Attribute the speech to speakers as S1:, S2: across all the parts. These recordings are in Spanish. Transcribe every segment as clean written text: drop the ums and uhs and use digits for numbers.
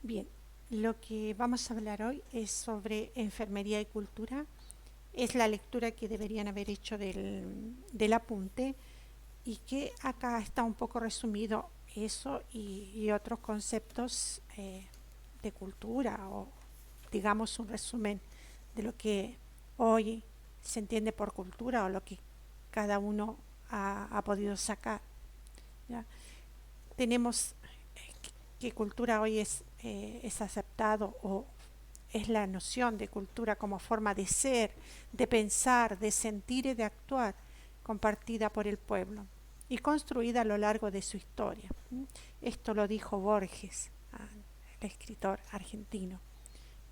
S1: Bien, lo que vamos a hablar hoy es sobre enfermería y cultura. Es la lectura que deberían haber hecho del apunte y que acá está un poco resumido eso y otros conceptos de cultura o digamos un resumen de lo que hoy se entiende por cultura o lo que cada uno ha podido sacar. ¿Ya? Tenemos que cultura hoy es aceptado o es la noción de cultura como forma de ser, de pensar, de sentir y de actuar compartida por el pueblo y construida a lo largo de su historia. Esto lo dijo Borges, el escritor argentino.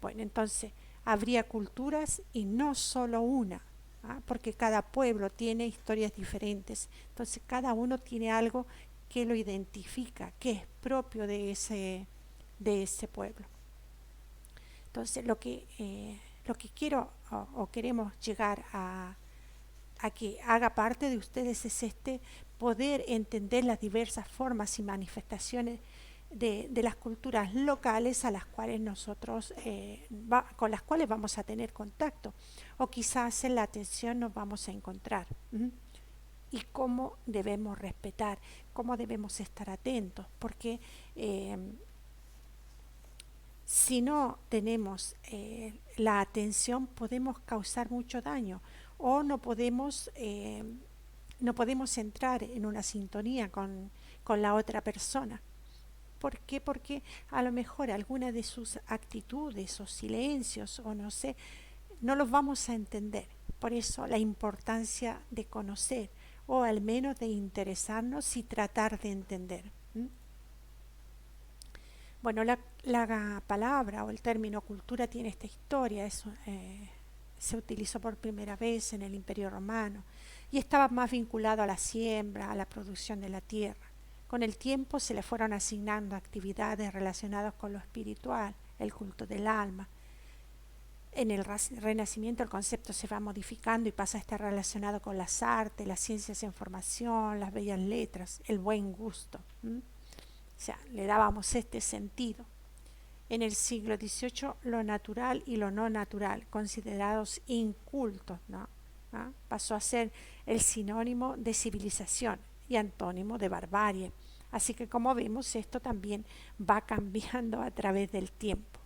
S1: Bueno, entonces habría culturas y no solo una, porque cada pueblo tiene historias diferentes, entonces cada uno tiene algo que lo identifica, que es propio de ese pueblo. Entonces lo que quiero o queremos llegar a que haga parte de ustedes es poder entender las diversas formas y manifestaciones de las culturas locales a las cuales nosotros con las cuales vamos a tener contacto o quizás en la atención nos vamos a encontrar. Y cómo debemos respetar, cómo debemos estar atentos, porque eh, si no tenemos la atención podemos causar mucho daño o no podemos entrar en una sintonía con la otra persona. ¿Por qué? Porque a lo mejor alguna de sus actitudes o silencios o no sé, no los vamos a entender. Por eso la importancia de conocer o al menos de interesarnos y tratar de entender. ¿Mm? Bueno, la palabra o el término cultura tiene esta historia, se utilizó por primera vez en el Imperio Romano y estaba más vinculado a la siembra, a la producción de la tierra. Con el tiempo se le fueron asignando actividades relacionadas con lo espiritual, el culto del alma. En el Renacimiento el concepto se va modificando y pasa a estar relacionado con las artes, las ciencias de información, las bellas letras, el buen gusto. O sea, le dábamos este sentido. En el siglo XVIII lo natural y lo no natural, considerados incultos, ¿no? Pasó a ser el sinónimo de civilización y antónimo de barbarie. Así que como vemos, esto también va cambiando a través del tiempo.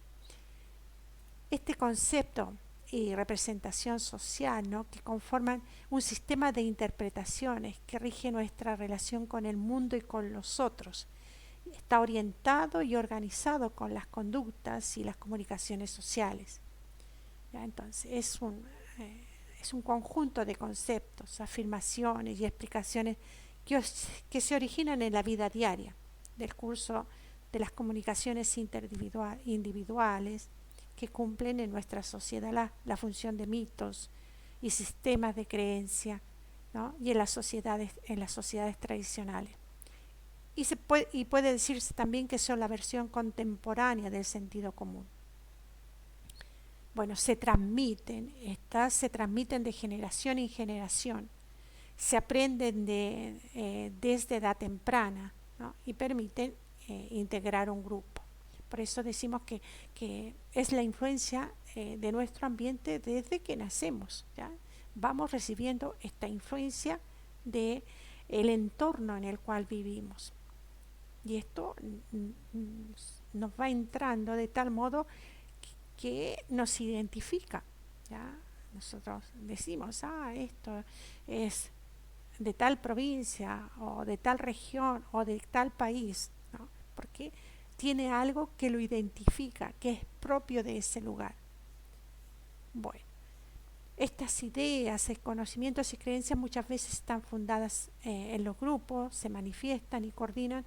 S1: Este concepto y representación social, ¿no?, que conforman un sistema de interpretaciones que rige nuestra relación con el mundo y con los otros, está orientado y organizado con las conductas y las comunicaciones sociales. ¿Ya? Entonces es un conjunto de conceptos, afirmaciones y explicaciones que se originan en la vida diaria del curso de las comunicaciones individuales que cumplen en nuestra sociedad la función de mitos y sistemas de creencia, ¿no?, y en las sociedades tradicionales. Y puede decirse también que son la versión contemporánea del sentido común. Bueno, se transmiten de generación en generación, se aprenden desde edad temprana, ¿no?, y permiten integrar un grupo. Por eso decimos que es la influencia de nuestro ambiente desde que nacemos. ¿Ya? Vamos recibiendo esta influencia del entorno en el cual vivimos. Y esto nos va entrando de tal modo que nos identifica. ¿Ya? Nosotros decimos, esto es de tal provincia o de tal región o de tal país, ¿no?, porque tiene algo que lo identifica, que es propio de ese lugar. Bueno, estas ideas, conocimientos y creencias muchas veces están fundadas en los grupos, se manifiestan y coordinan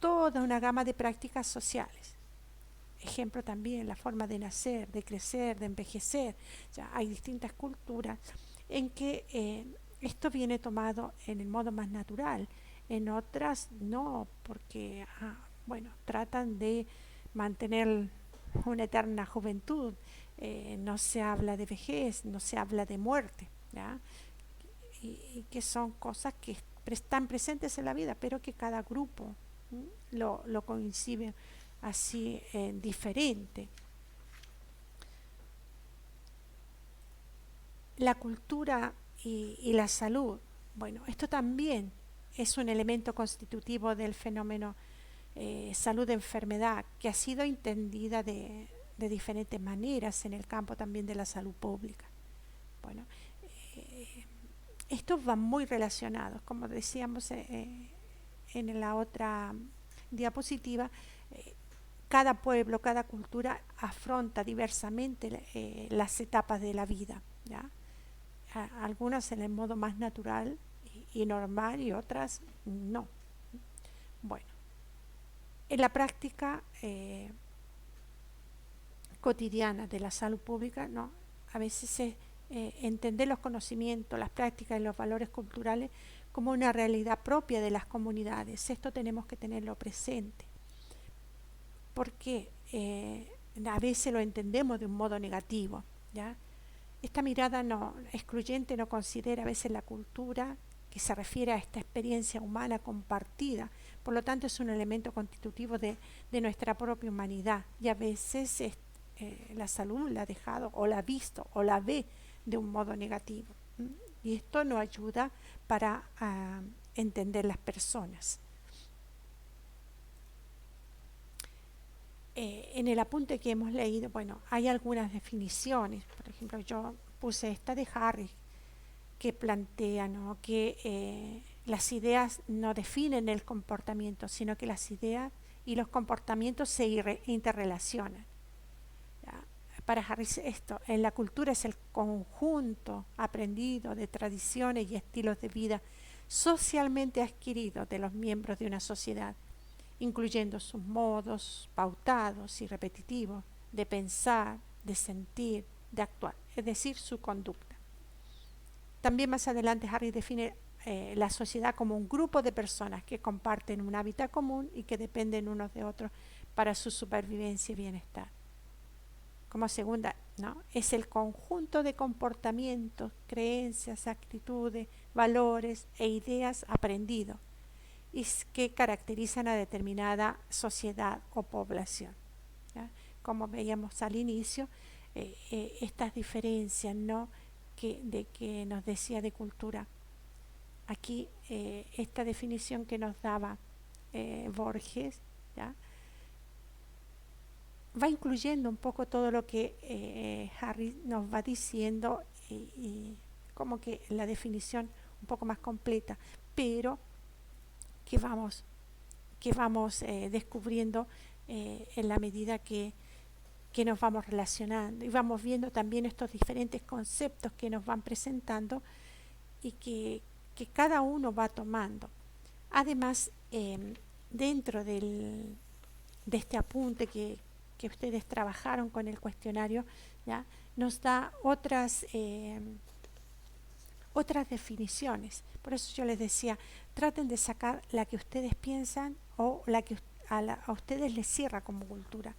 S1: toda una gama de prácticas sociales. Ejemplo también la forma de nacer, de crecer, de envejecer. Ya hay distintas culturas en que esto viene tomado en el modo más natural, en otras no, porque bueno, tratan de mantener una eterna juventud, no se habla de vejez, no se habla de muerte, ¿ya? Y que son cosas que están presentes en la vida, pero que cada grupo lo coincide así diferente. La cultura y la salud, bueno, esto también es un elemento constitutivo del fenómeno salud-enfermedad que ha sido entendida de diferentes maneras en el campo también de la salud pública. Bueno, eh, estos van muy relacionados, como decíamos en la otra diapositiva. Cada pueblo, cada cultura afronta diversamente las etapas de la vida, ¿ya? Algunas en el modo más natural y normal y otras no. Bueno, en la práctica cotidiana de la salud pública, ¿no? A veces es entender los conocimientos, las prácticas y los valores culturales como una realidad propia de las comunidades. Esto tenemos que tenerlo presente, porque a veces lo entendemos de un modo negativo, ¿ya? Esta mirada no excluyente no considera a veces la cultura que se refiere a esta experiencia humana compartida, por lo tanto es un elemento constitutivo de nuestra propia humanidad, y a veces la salud la ha dejado o la ha visto o la ve de un modo negativo, y esto no ayuda para entender las personas. En el apunte que hemos leído, bueno, hay algunas definiciones. Por ejemplo, yo puse esta de Harris, que plantea, ¿no?, que las ideas no definen el comportamiento, sino que las ideas y los comportamientos se interrelacionan. ¿Ya? Para Harris esto, en la cultura es el conjunto aprendido de tradiciones y estilos de vida socialmente adquiridos de los miembros de una sociedad, incluyendo sus modos pautados y repetitivos de pensar, de sentir, de actuar, es decir, su conducta. También más adelante Harry define la sociedad como un grupo de personas que comparten un hábitat común y que dependen unos de otros para su supervivencia y bienestar. Como segunda, ¿no?, es el conjunto de comportamientos, creencias, actitudes, valores e ideas aprendidos y que caracterizan a determinada sociedad o población, ¿ya? Como veíamos al inicio, estas diferencias, ¿no?, que nos decía de cultura. Aquí esta definición que nos daba Borges, ¿ya?, va incluyendo un poco todo lo que Harry nos va diciendo y como que la definición un poco más completa, pero que vamos descubriendo en la medida que nos vamos relacionando y vamos viendo también estos diferentes conceptos que nos van presentando y que cada uno va tomando. Además, dentro de este apunte que ustedes trabajaron con el cuestionario, ¿ya?, nos da otras definiciones. Por eso yo les decía, traten de sacar la que ustedes piensan o la que a ustedes les cierra como cultura,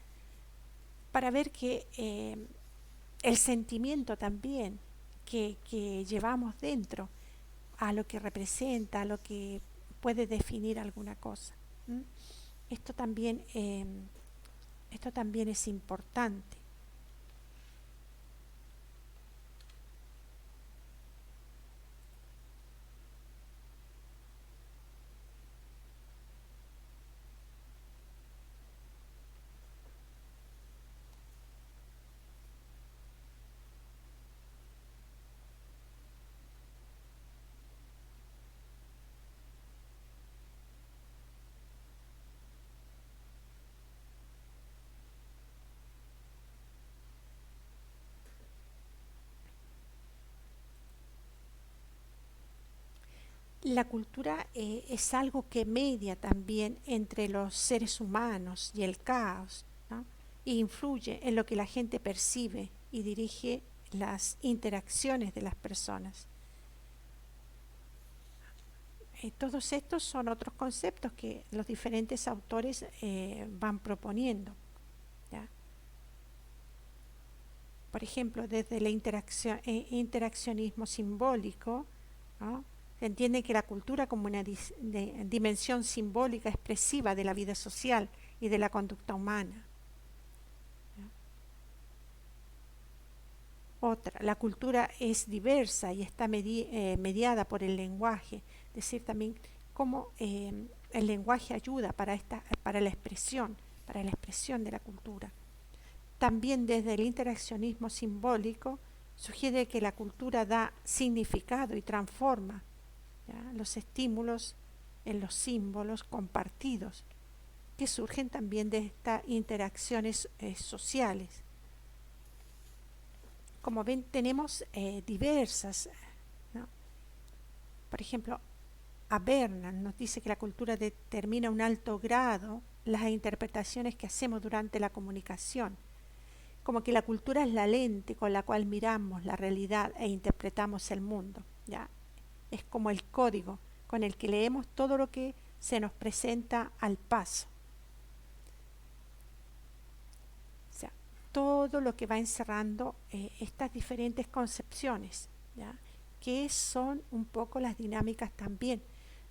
S1: para ver que el sentimiento también que llevamos dentro a lo que representa, a lo que puede definir alguna cosa. Esto también es importante. La cultura es algo que media también entre los seres humanos y el caos, ¿no?, e influye en lo que la gente percibe y dirige las interacciones de las personas. Todos estos son otros conceptos que los diferentes autores van proponiendo, ¿ya? Por ejemplo, desde el interaccionismo simbólico, ¿no?, se entiende que la cultura como una dimensión simbólica expresiva de la vida social y de la conducta humana. Otra, la cultura es diversa y está mediada por el lenguaje, es decir, también cómo el lenguaje ayuda para la expresión de la cultura. También desde el interaccionismo simbólico sugiere que la cultura da significado y transforma, ¿ya?, los estímulos en los símbolos compartidos, que surgen también de estas interacciones sociales. Como ven, tenemos diversas, ¿no? Por ejemplo, Habermas nos dice que la cultura determina a un alto grado las interpretaciones que hacemos durante la comunicación, como que la cultura es la lente con la cual miramos la realidad e interpretamos el mundo, ¿ya? Es como el código con el que leemos todo lo que se nos presenta al paso. O sea, todo lo que va encerrando estas diferentes concepciones, ¿ya?, que son un poco las dinámicas también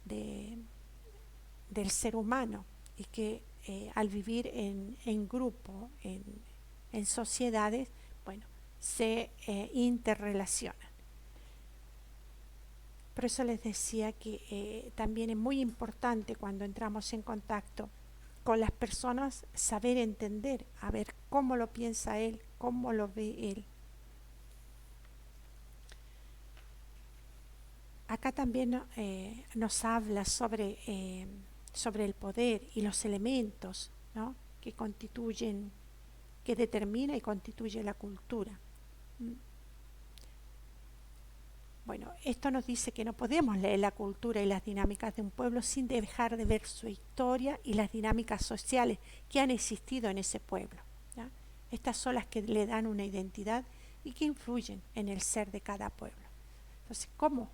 S1: del ser humano, y que al vivir en grupo, en sociedades, bueno, se interrelacionan. Por eso les decía que también es muy importante cuando entramos en contacto con las personas saber entender, a ver cómo lo piensa él, cómo lo ve él. Acá también nos habla sobre el poder y los elementos, ¿no?, que constituyen, que determina y constituye la cultura. Bueno, esto nos dice que no podemos leer la cultura y las dinámicas de un pueblo sin dejar de ver su historia y las dinámicas sociales que han existido en ese pueblo, ¿ya? Estas son las que le dan una identidad y que influyen en el ser de cada pueblo. Entonces, ¿cómo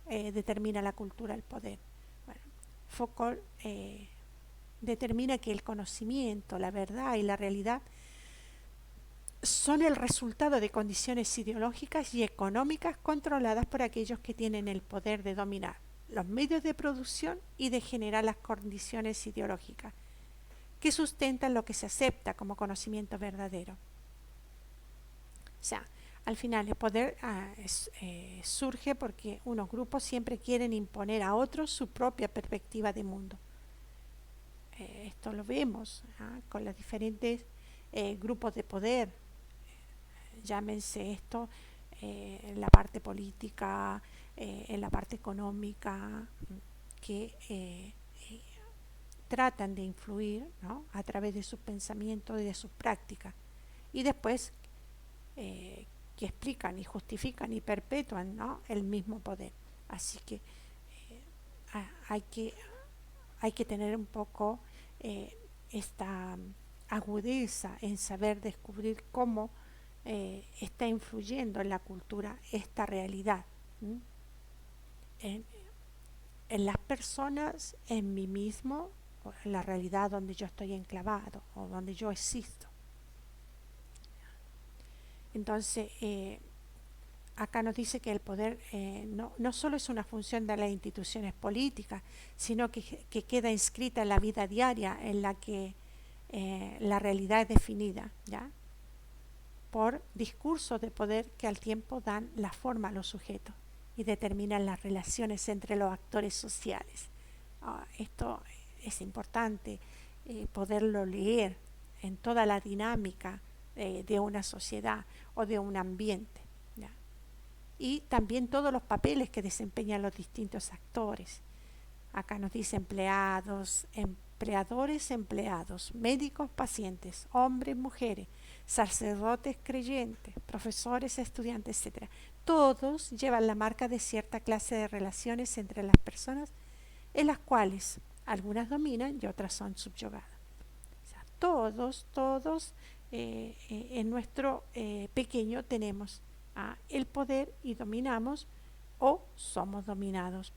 S1: determina la cultura el poder? Bueno, Foucault determina que el conocimiento, la verdad y la realidad son el resultado de condiciones ideológicas y económicas controladas por aquellos que tienen el poder de dominar los medios de producción y de generar las condiciones ideológicas que sustentan lo que se acepta como conocimiento verdadero. O sea, al final el poder surge porque unos grupos siempre quieren imponer a otros su propia perspectiva de mundo. Esto lo vemos con los diferentes grupos de poder. Llámense esto en la parte política, en la parte económica, que tratan de influir, ¿no?, a través de sus pensamientos y de sus prácticas, y después que explican y justifican y perpetúan, ¿no?, el mismo poder. Así que hay que tener un poco esta agudeza en saber descubrir cómo está influyendo en la cultura esta realidad, en las personas, en mí mismo, en la realidad donde yo estoy enclavado o donde yo existo. Entonces, acá nos dice que el poder no solo es una función de las instituciones políticas, sino que queda inscrita en la vida diaria, en la que la realidad es definida, ¿ya?, por discursos de poder que al tiempo dan la forma a los sujetos y determinan las relaciones entre los actores sociales. Esto es importante poderlo leer en toda la dinámica de una sociedad o de un ambiente, ¿ya?, y también todos los papeles que desempeñan los distintos actores. Acá nos dice empleados, empleadores, empleados, médicos, pacientes, hombres, mujeres, sacerdotes, creyentes, profesores, estudiantes, etc. Todos llevan la marca de cierta clase de relaciones entre las personas, en las cuales algunas dominan y otras son subyugadas. O sea, todos en nuestro pequeño tenemos el poder y dominamos o somos dominados.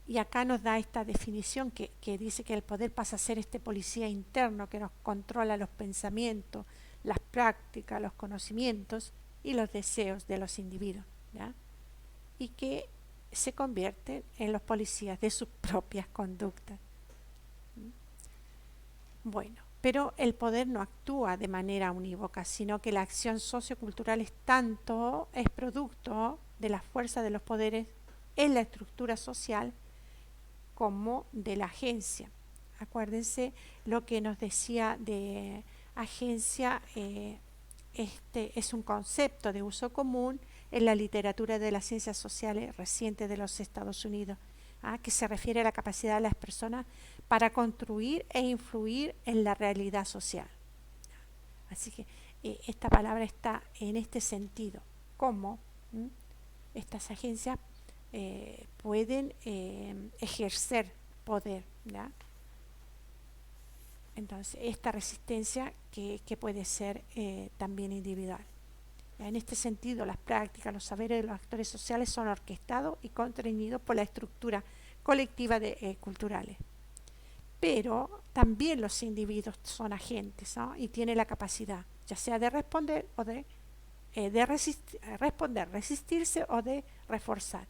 S1: Y acá nos da esta definición que dice que el poder pasa a ser este policía interno que nos controla los pensamientos, las prácticas, los conocimientos y los deseos de los individuos, ¿ya?, y que se convierten en los policías de sus propias conductas. Bueno, pero el poder no actúa de manera unívoca, sino que la acción sociocultural es producto de la fuerza de los poderes en la estructura social como de la agencia. Acuérdense lo que nos decía de agencia, este es un concepto de uso común en la literatura de las ciencias sociales reciente de los Estados Unidos, que se refiere a la capacidad de las personas para construir e influir en la realidad social. Así que esta palabra está en este sentido, cómo estas agencias pueden ejercer poder, ¿ya? Entonces, esta resistencia que puede ser también individual. En este sentido, las prácticas, los saberes de los actores sociales son orquestados y contenidos por la estructura colectiva culturales. Pero también los individuos son agentes, ¿no? Y tienen la capacidad, ya sea de responder o de responder, resistirse o de reforzar.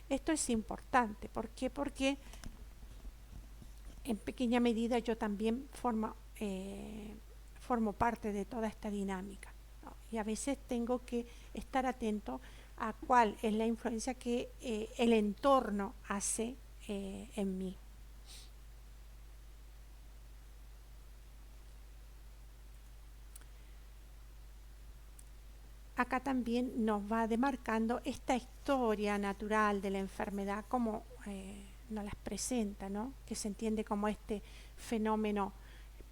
S1: Esto es importante. ¿Por qué? Porque en pequeña medida yo también formo parte de toda esta dinámica, ¿no? Y a veces tengo que estar atento a cuál es la influencia que el entorno hace en mí. Acá también nos va demarcando esta historia natural de la enfermedad, como nos las presenta, ¿no? Que se entiende como este fenómeno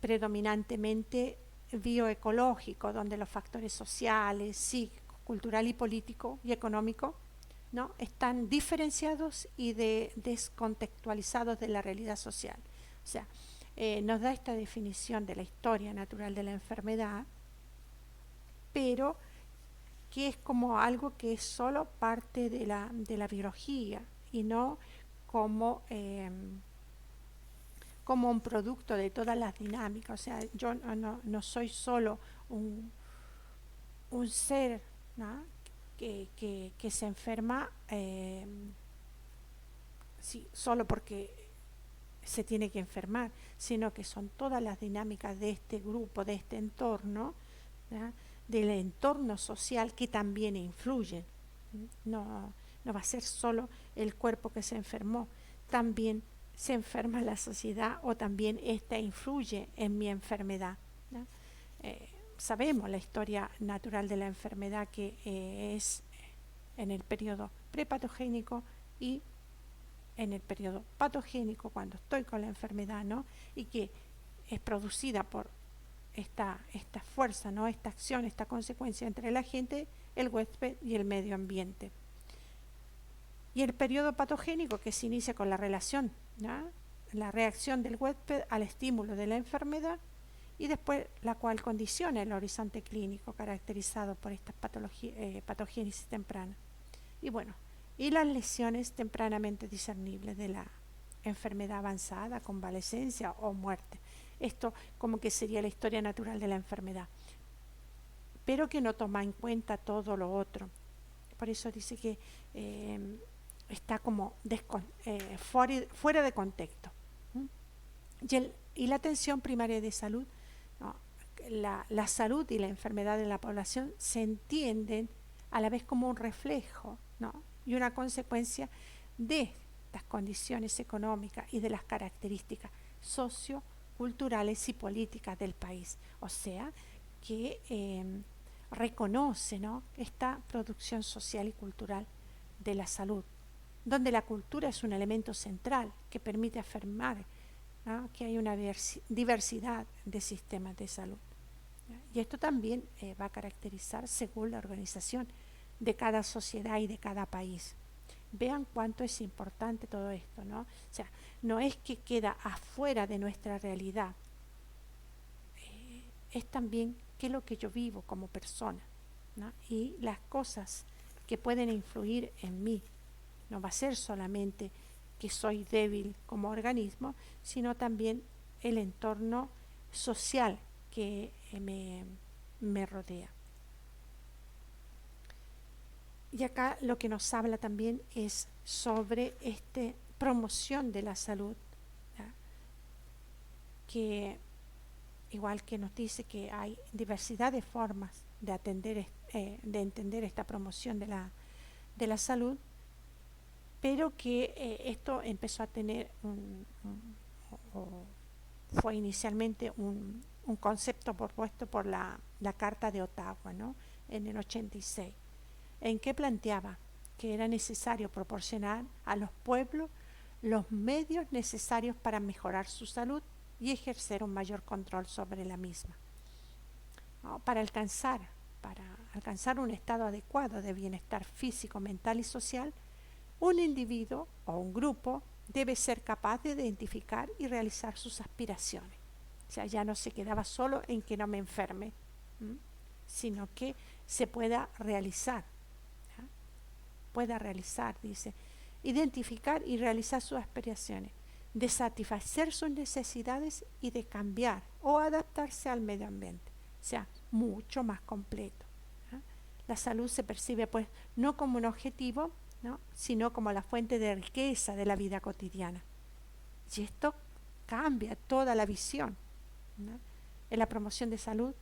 S1: predominantemente bioecológico, donde los factores sociales, psíquicos, cultural y político y económico, ¿no? Están diferenciados y descontextualizados de la realidad social. O sea, nos da esta definición de la historia natural de la enfermedad, pero que es como algo que es solo parte de la biología y no como, como un producto de todas las dinámicas. O sea, yo no soy solo un ser, ¿no? que se enferma sí, solo porque se tiene que enfermar, sino que son todas las dinámicas de este grupo, de este entorno, ¿ya? Del entorno social que también influyen. No va a ser solo el cuerpo que se enfermó, también se enferma la sociedad o también esta influye en mi enfermedad, ¿no? Sabemos la historia natural de la enfermedad que es en el periodo prepatogénico y en el periodo patogénico cuando estoy con la enfermedad, ¿no? Y que es producida por esta fuerza, ¿no? Esta acción, esta consecuencia entre la gente, el huésped y el medio ambiente. Y el periodo patogénico que se inicia con la relación, ¿no? La reacción del huésped al estímulo de la enfermedad y después la cual condiciona el horizonte clínico caracterizado por esta patogénesis temprana. Y bueno, y las lesiones tempranamente discernibles de la enfermedad avanzada, convalecencia o muerte. Esto como que sería la historia natural de la enfermedad, pero que no toma en cuenta todo lo otro. Por eso dice que está como fuera de contexto. Y la atención primaria de salud, ¿no? La salud y la enfermedad de la población se entienden a la vez como un reflejo, ¿no? Y una consecuencia de las condiciones económicas y de las características socioculturales y políticas del país. O sea, que reconoce, ¿no? Esta producción social y cultural de la salud, donde la cultura es un elemento central que permite afirmar, ¿no? Que hay una diversidad de sistemas de salud. Y esto también va a caracterizar según la organización de cada sociedad y de cada país. Vean cuánto es importante todo esto, ¿no? O sea, no es que queda afuera de nuestra realidad, es también qué es lo que yo vivo como persona, ¿no? Y las cosas que pueden influir en mí. No va a ser solamente que soy débil como organismo, sino también el entorno social que me rodea. Y acá lo que nos habla también es sobre esta promoción de la salud, ¿ya? Que igual que nos dice que hay diversidad de formas de de entender esta promoción de la salud, pero que esto empezó a tener o fue inicialmente un concepto propuesto por la Carta de Ottawa, ¿no? En el 86, en que planteaba que era necesario proporcionar a los pueblos los medios necesarios para mejorar su salud y ejercer un mayor control sobre la misma, ¿no? Para alcanzar un estado adecuado de bienestar físico, mental y social, un individuo o un grupo debe ser capaz de identificar y realizar sus aspiraciones. O sea, ya no se quedaba solo en que no me enferme, ¿m? Sino que se pueda realizar, ¿ya? Pueda realizar, dice, identificar y realizar sus aspiraciones, de satisfacer sus necesidades y de cambiar o adaptarse al medio ambiente. O sea, mucho más completo, ¿ya? La salud se percibe pues no como un objetivo, ¿no? Sino como la fuente de riqueza de la vida cotidiana. Y esto cambia toda la visión, ¿no? En la promoción de salud,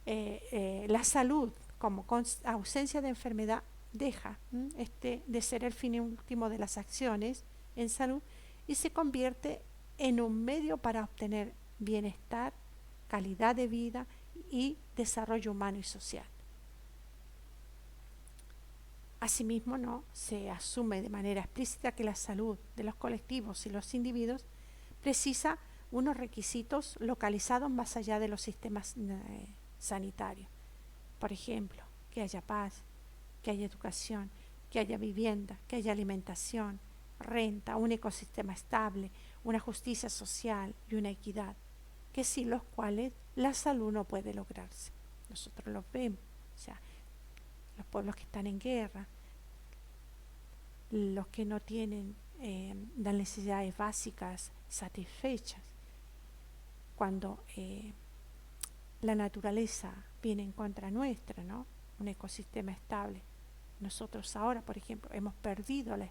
S1: la salud como ausencia de enfermedad deja de ser el fin último de las acciones en salud y se convierte en un medio para obtener bienestar, calidad de vida y desarrollo humano y social. Asimismo, ¿no? Se asume de manera explícita que la salud de los colectivos y los individuos precisa unos requisitos localizados más allá de los sistemas sanitarios. Por ejemplo, que haya paz, que haya educación, que haya vivienda, que haya alimentación, renta, un ecosistema estable, una justicia social y una equidad, que sin los cuales la salud no puede lograrse. Nosotros los vemos, o sea, los pueblos que están en guerra, los que no tienen las necesidades básicas satisfechas, cuando la naturaleza viene en contra nuestra, ¿no? Un ecosistema estable. Nosotros ahora, por ejemplo, hemos perdido la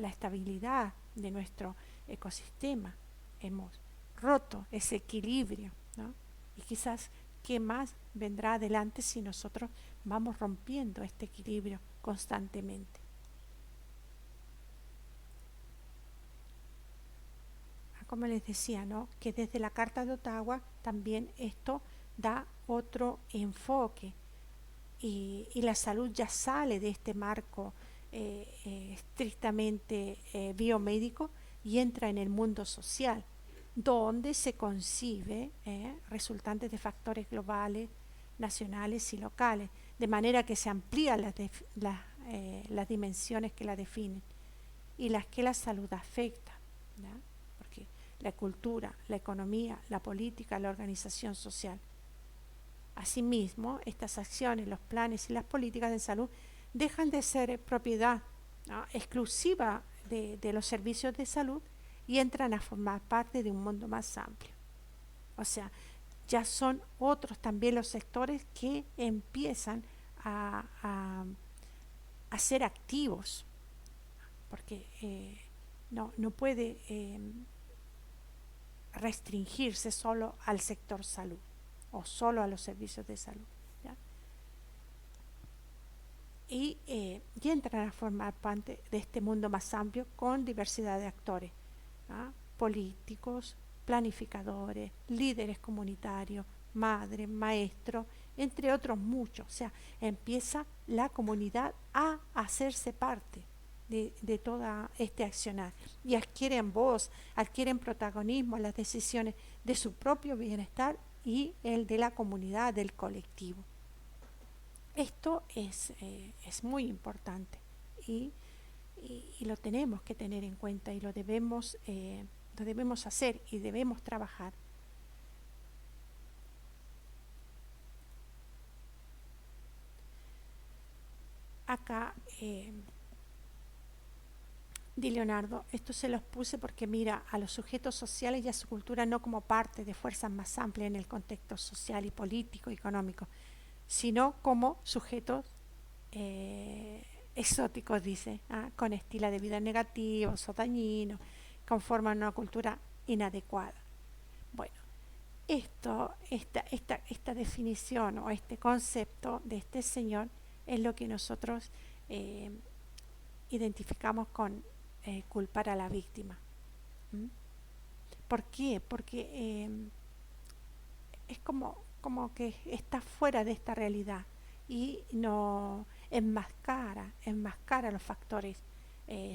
S1: estabilidad de nuestro ecosistema, hemos roto ese equilibrio, ¿no? Y quizás qué más vendrá adelante si nosotros vamos rompiendo este equilibrio constantemente. Como les decía, ¿no? Que desde la Carta de Ottawa también esto da otro enfoque y la salud ya sale de este marco estrictamente biomédico y entra en el mundo social, donde se concibe resultantes de factores globales, nacionales y locales, de manera que se amplían las dimensiones que la definen y las que la salud afecta, ¿ya? Porque la cultura, la economía, la política, la organización social. Asimismo, estas acciones, los planes y las políticas de salud dejan de ser propiedad, ¿no? exclusiva de los servicios de salud y entran a formar parte de un mundo más amplio. O sea, ya son otros también los sectores que empiezan a ser activos, porque no puede restringirse solo al sector salud o solo a los servicios de salud, ¿ya? Y entran a formar parte de este mundo más amplio con diversidad de actores, ¿ya? Políticos, planificadores, líderes comunitarios, madres, maestros, entre otros muchos. O sea, empieza la comunidad a hacerse parte de todo este accionar y adquieren voz, adquieren protagonismo en las decisiones de su propio bienestar y el de la comunidad, del colectivo. Esto es muy importante y lo tenemos que tener en cuenta y lo debemos hacer y debemos trabajar. Acá Di Leonardo, esto se los puse porque mira a los sujetos sociales y a su cultura no como parte de fuerzas más amplias en el contexto social y político y económico, sino como sujetos exóticos, dice, con estilo de vida negativos o dañinos, conforman una cultura inadecuada. Bueno, esta definición o este concepto de este Señor es lo que nosotros eh, identificamos con culpar a la víctima. ¿Mm? ¿Por qué? Porque es como que está fuera de esta realidad y no enmascara los factores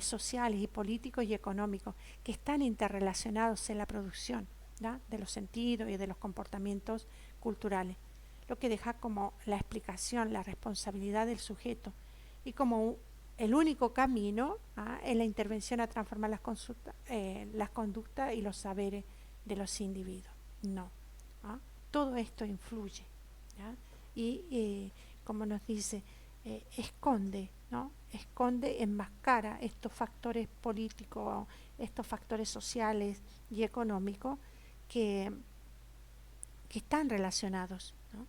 S1: sociales y políticos y económicos que están interrelacionados en la producción, ¿ya?, de los sentidos y de los comportamientos culturales, lo que deja como la explicación, la responsabilidad del sujeto y como el único camino, ¿ah?, en la intervención a transformar las conductas y los saberes de los individuos. No. ¿Ah? Todo esto influye, ¿ya? Y como nos dice, esconde, ¿no? Esconde, enmascara estos factores políticos, estos factores sociales y económicos que, que están relacionados, ¿no?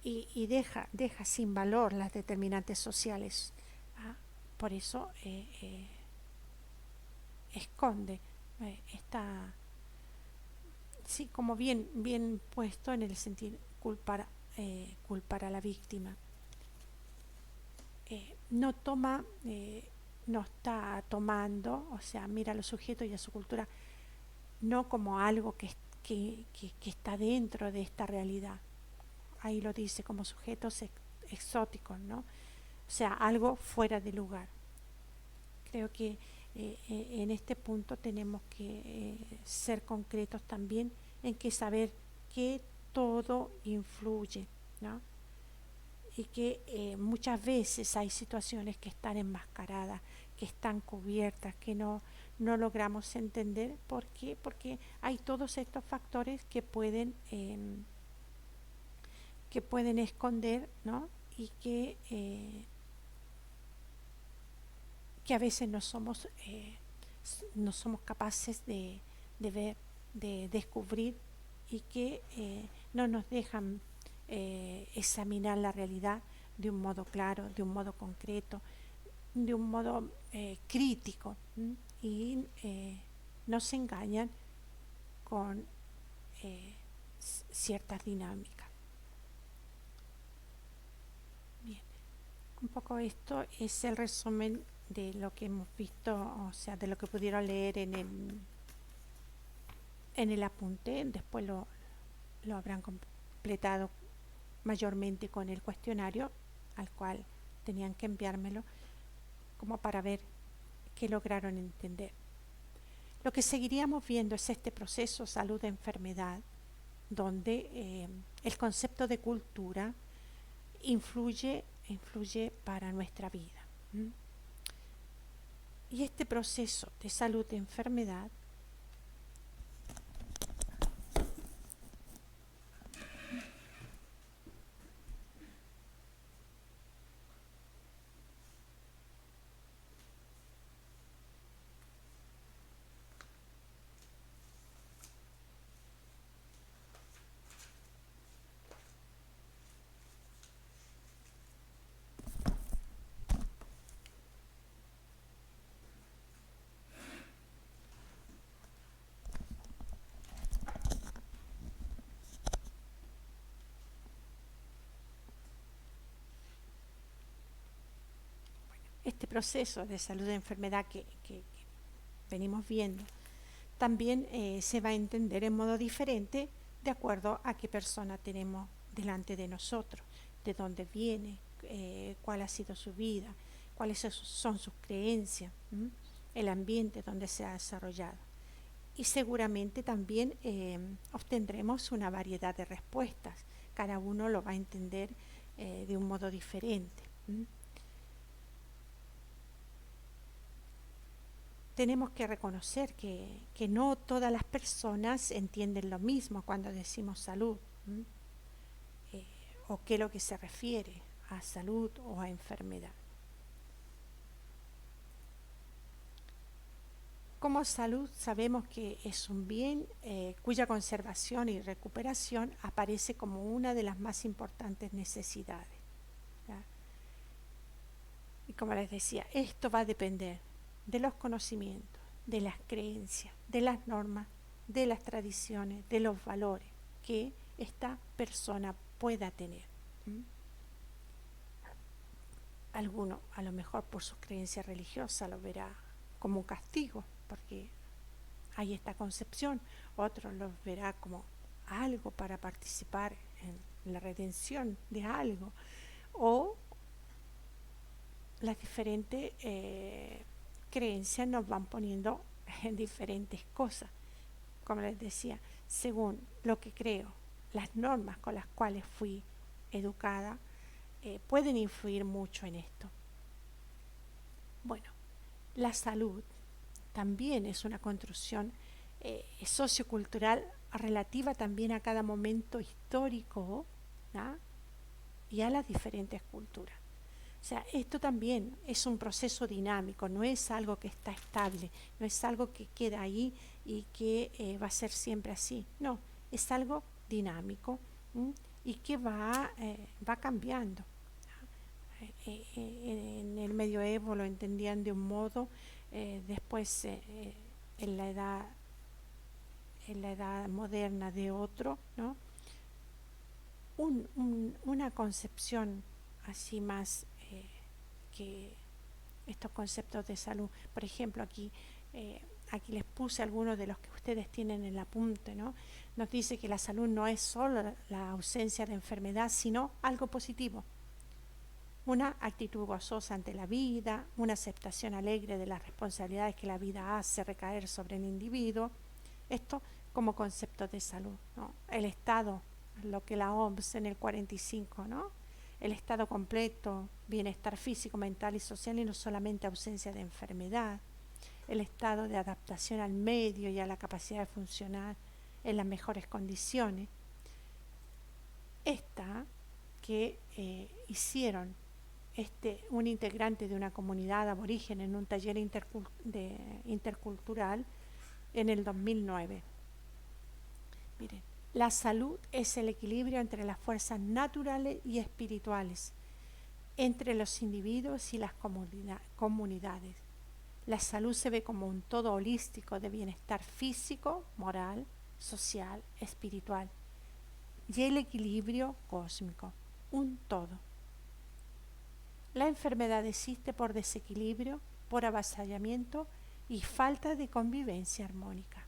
S1: Y deja sin valor las determinantes sociales. ¿Ah? Por eso esconde esta, sí, como bien puesto en el sentido culpar a la víctima. No toma, no está tomando, o sea, mira a los sujetos y a su cultura no como algo que está dentro de esta realidad. Ahí lo dice, como sujetos exóticos, ¿no? O sea, algo fuera de lugar. Creo que en este punto tenemos que ser concretos también en que saber que todo influye, ¿no? Y que muchas veces hay situaciones que están enmascaradas, que están cubiertas, que no logramos entender. ¿Por qué? Porque hay todos estos factores que pueden esconder, ¿no? Y que a veces no somos capaces de ver, de descubrir y que no nos dejan examinar la realidad de un modo claro, de un modo concreto, de un modo crítico, ¿m? Y nos engañan con ciertas dinámicas. Bien, un poco esto es el resumen de lo que hemos visto, o sea, de lo que pudieron leer en el apunte. Después lo habrán completado mayormente con el cuestionario al cual tenían que enviármelo como para ver qué lograron entender. Lo que seguiríamos viendo es este proceso salud-enfermedad, donde el concepto de cultura influye para nuestra vida. ¿Mm? Y este proceso de salud-enfermedad este proceso de salud de enfermedad que venimos viendo también se va a entender en modo diferente de acuerdo a qué persona tenemos delante de nosotros, de dónde viene, cuál ha sido su vida, cuáles son sus creencias, el ambiente donde se ha desarrollado. Y seguramente también obtendremos una variedad de respuestas. Cada uno lo va a entender de un modo diferente. Tenemos que reconocer que no todas las personas entienden lo mismo cuando decimos salud, o qué es lo que se refiere a salud o a enfermedad. Como salud sabemos que es un bien cuya conservación y recuperación aparece como una de las más importantes necesidades, ¿ya? Y como les decía, esto va a depender de los conocimientos, de las creencias, de las normas de las tradiciones, de los valores que esta persona pueda tener. Alguno, a lo mejor por su creencia religiosa, lo verá como un castigo, porque hay esta concepción. Otro lo verá como algo para participar en la redención de algo, o las diferentes creencias nos van poniendo en diferentes cosas. Como les decía, según lo que creo, las normas con las cuales fui educada pueden influir mucho en esto. Bueno, la salud también es una construcción sociocultural relativa también a cada momento histórico, ¿no? Y a las diferentes culturas. O sea, esto también es un proceso dinámico, no es algo que está estable, no es algo que queda ahí y que va a ser siempre así. No, es algo dinámico y que va cambiando. En el medioevo lo entendían de un modo, después en la edad moderna de otro, ¿no? Una concepción así más que estos conceptos de salud. Por ejemplo, aquí les puse algunos de los que ustedes tienen en el apunte, ¿no? Nos dice que la salud no es solo la ausencia de enfermedad, sino algo positivo. Una actitud gozosa ante la vida, una aceptación alegre de las responsabilidades que la vida hace recaer sobre el individuo. Esto como concepto de salud, ¿no? El estado, lo que la OMS en el 45, ¿no? El estado completo, bienestar físico, mental y social, y no solamente ausencia de enfermedad. El estado de adaptación al medio y a la capacidad de funcionar en las mejores condiciones. Esta que hicieron un integrante de una comunidad aborigen en un taller intercultural en el 2009. Miren, la salud es el equilibrio entre las fuerzas naturales y espirituales, entre los individuos y las comunidades. La salud se ve como un todo holístico de bienestar físico, moral, social, espiritual, y el equilibrio cósmico, un todo. La enfermedad existe por desequilibrio, por avasallamiento y falta de convivencia armónica.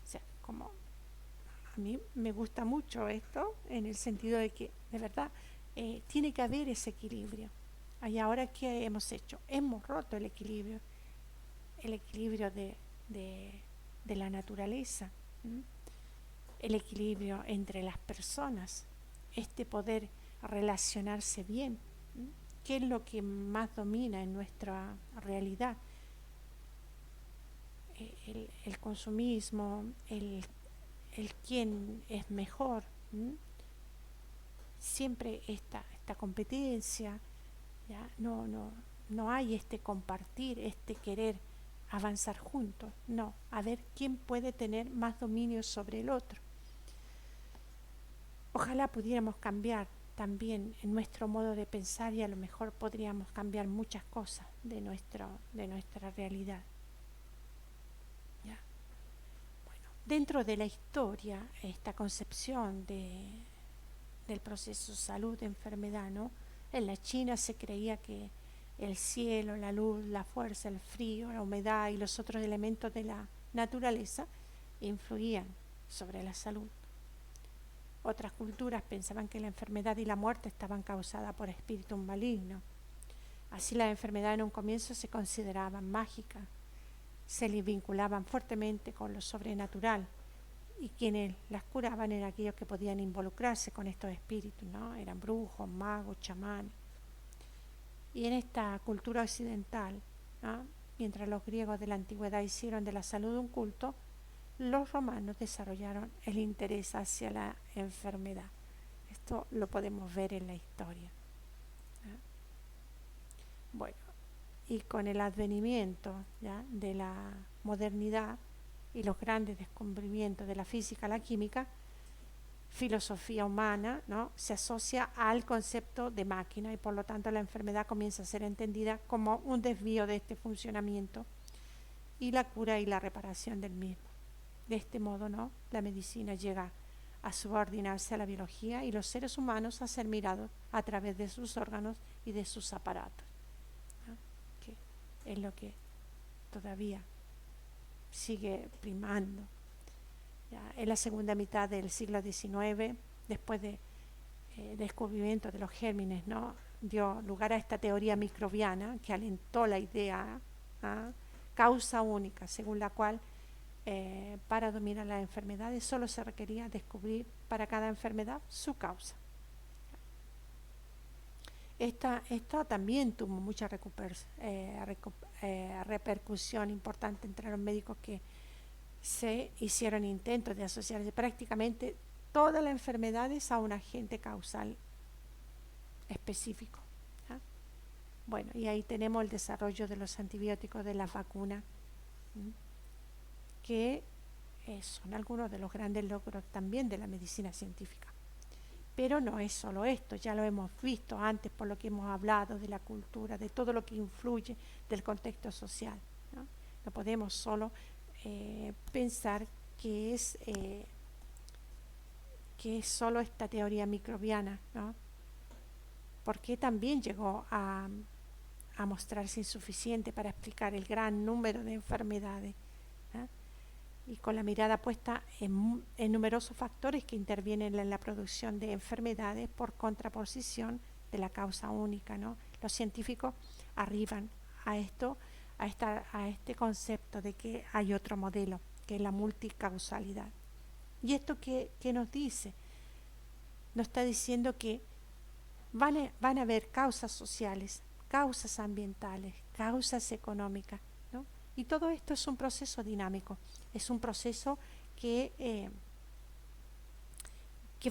S1: O sea, como a mí me gusta mucho esto, en el sentido de que, de verdad, tiene que haber ese equilibrio. Y ahora, ¿qué hemos hecho? Hemos roto el equilibrio de la naturaleza, el equilibrio entre las personas, poder relacionarse bien. ¿Qué es lo que más domina en nuestra realidad? El consumismo, el quién es mejor. Siempre esta competencia, ¿ya? No hay compartir, querer avanzar juntos. No, a ver quién puede tener más dominio sobre el otro. Ojalá pudiéramos cambiar también en nuestro modo de pensar, y a lo mejor podríamos cambiar muchas cosas de nuestra realidad. ¿Ya? Bueno, dentro de la historia, esta concepción del proceso salud-enfermedad, ¿no? En la China se creía que el cielo, la luz, la fuerza, el frío, la humedad y los otros elementos de la naturaleza influían sobre la salud. Otras culturas pensaban que la enfermedad y la muerte estaban causadas por espíritus malignos. Así las enfermedades en un comienzo se consideraban mágicas, se les vinculaban fuertemente con lo sobrenatural, y quienes las curaban eran aquellos que podían involucrarse con estos espíritus, ¿no? Eran brujos, magos, chamanes. Y en esta cultura occidental, ¿no? Mientras los griegos de la antigüedad hicieron de la salud un culto, los romanos desarrollaron el interés hacia la enfermedad. Esto lo podemos ver en la historia. Bueno, y con el advenimiento, ¿ya?, de la modernidad y los grandes descubrimientos de la física, la química, filosofía humana, ¿no?, se asocia al concepto de máquina, y por lo tanto la enfermedad comienza a ser entendida como un desvío de este funcionamiento y la cura y la reparación del mismo. De este modo, ¿no?, la medicina llega a subordinarse a la biología y los seres humanos a ser mirados a través de sus órganos y de sus aparatos, ¿no?, que es lo que todavía sigue primando. Ya en la segunda mitad del siglo XIX, después del descubrimiento de los gérmenes, ¿no?, dio lugar a esta teoría microbiana que alentó la idea, causa única, según la cual para dominar las enfermedades solo se requería descubrir para cada enfermedad su causa. Esta también tuvo mucha repercusión importante entre los médicos, que se hicieron intentos de asociar prácticamente todas las enfermedades a un agente causal específico, ¿ya? Bueno, y ahí tenemos el desarrollo de los antibióticos, de las vacunas, que son algunos de los grandes logros también de la medicina científica. Pero no es solo esto, ya lo hemos visto antes por lo que hemos hablado de la cultura, de todo lo que influye del contexto social, ¿no? No podemos solo pensar que es solo esta teoría microbiana, ¿no?, porque también llegó a mostrarse insuficiente para explicar el gran número de enfermedades, ¿eh? Y con la mirada puesta en numerosos factores que intervienen en la producción de enfermedades por contraposición de la causa única, ¿no? Los científicos arriban a este concepto de que hay otro modelo, que es la multicausalidad. ¿Y esto qué nos dice? Nos está diciendo que van a haber causas sociales, causas ambientales, causas económicas, ¿no? Y todo esto es un proceso dinámico, es un proceso que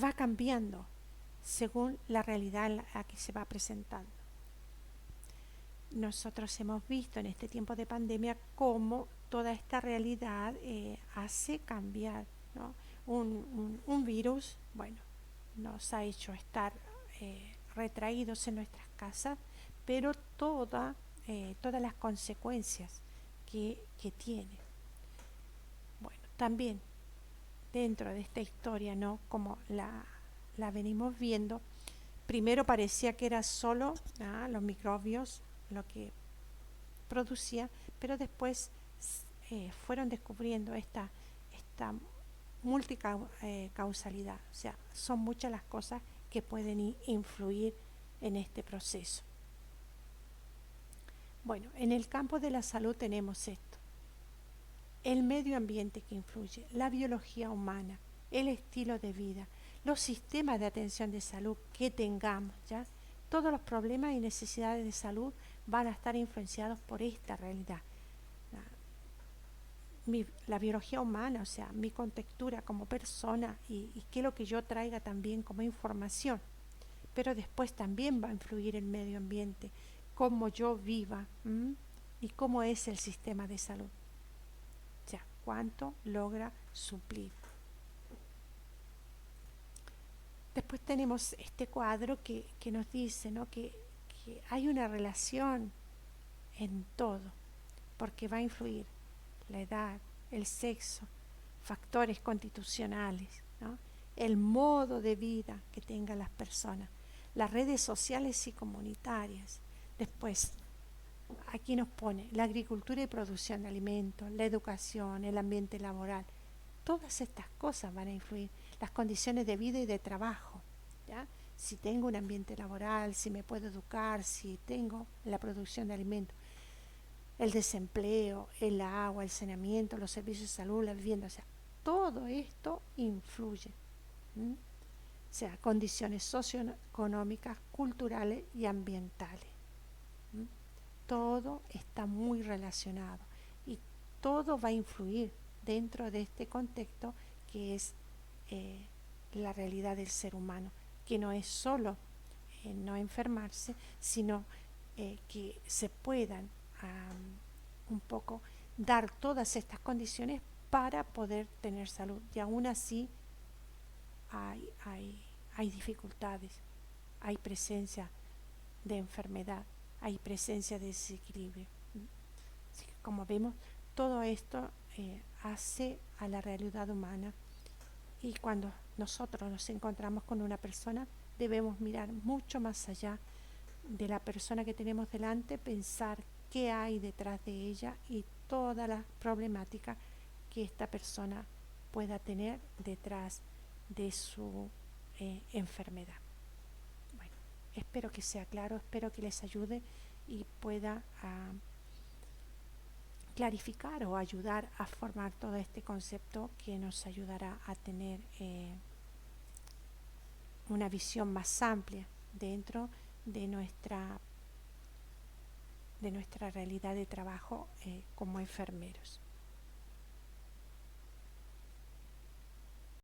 S1: va cambiando según la realidad en la que se va presentando. Nosotros hemos visto en este tiempo de pandemia cómo toda esta realidad hace cambiar, ¿no? Un virus, bueno, nos ha hecho estar retraídos en nuestras casas, pero todas las consecuencias que tiene. Bueno, también dentro de esta historia, ¿no?, como la venimos viendo, primero parecía que era solo los microbios lo que producía, pero después fueron descubriendo esta multicausalidad, o sea, son muchas las cosas que pueden influir en este proceso. Bueno, en el campo de la salud tenemos esto: el medio ambiente que influye, la biología humana, el estilo de vida, los sistemas de atención de salud que tengamos, ¿ya? Todos los problemas y necesidades de salud van a estar influenciados por esta realidad. La biología humana, o sea, mi contextura como persona y qué es lo que yo traiga también como información. Pero después también va a influir el medio ambiente, cómo yo viva, y cómo es el sistema de salud. O sea, cuánto logra suplir. Después tenemos este cuadro que nos dice, ¿no?, que hay una relación en todo, porque va a influir la edad, el sexo, factores constitucionales, ¿no?, el modo de vida que tengan las personas, las redes sociales y comunitarias. Después, aquí nos pone la agricultura y producción de alimentos, la educación, el ambiente laboral. Todas estas cosas van a influir, las condiciones de vida y de trabajo, ¿ya? Si tengo un ambiente laboral, si me puedo educar, si tengo la producción de alimentos, el desempleo, el agua, el saneamiento, los servicios de salud, la vivienda, o sea, todo esto influye. O sea, condiciones socioeconómicas, culturales y ambientales. Todo está muy relacionado y todo va a influir dentro de este contexto que es la realidad del ser humano, que no es solo no enfermarse, sino que se puedan un poco dar todas estas condiciones para poder tener salud. Y aún así hay dificultades, hay presencia de enfermedad, hay presencia de desequilibrio. Así que, como vemos, todo esto hace a la realidad humana. Y cuando nosotros nos encontramos con una persona, debemos mirar mucho más allá de la persona que tenemos delante, pensar qué hay detrás de ella y toda la problemática que esta persona pueda tener detrás de su enfermedad. Bueno, espero que sea claro, espero que les ayude y pueda clarificar o ayudar a formar todo este concepto que nos ayudará a tener una visión más amplia dentro de nuestra realidad de trabajo como enfermeros.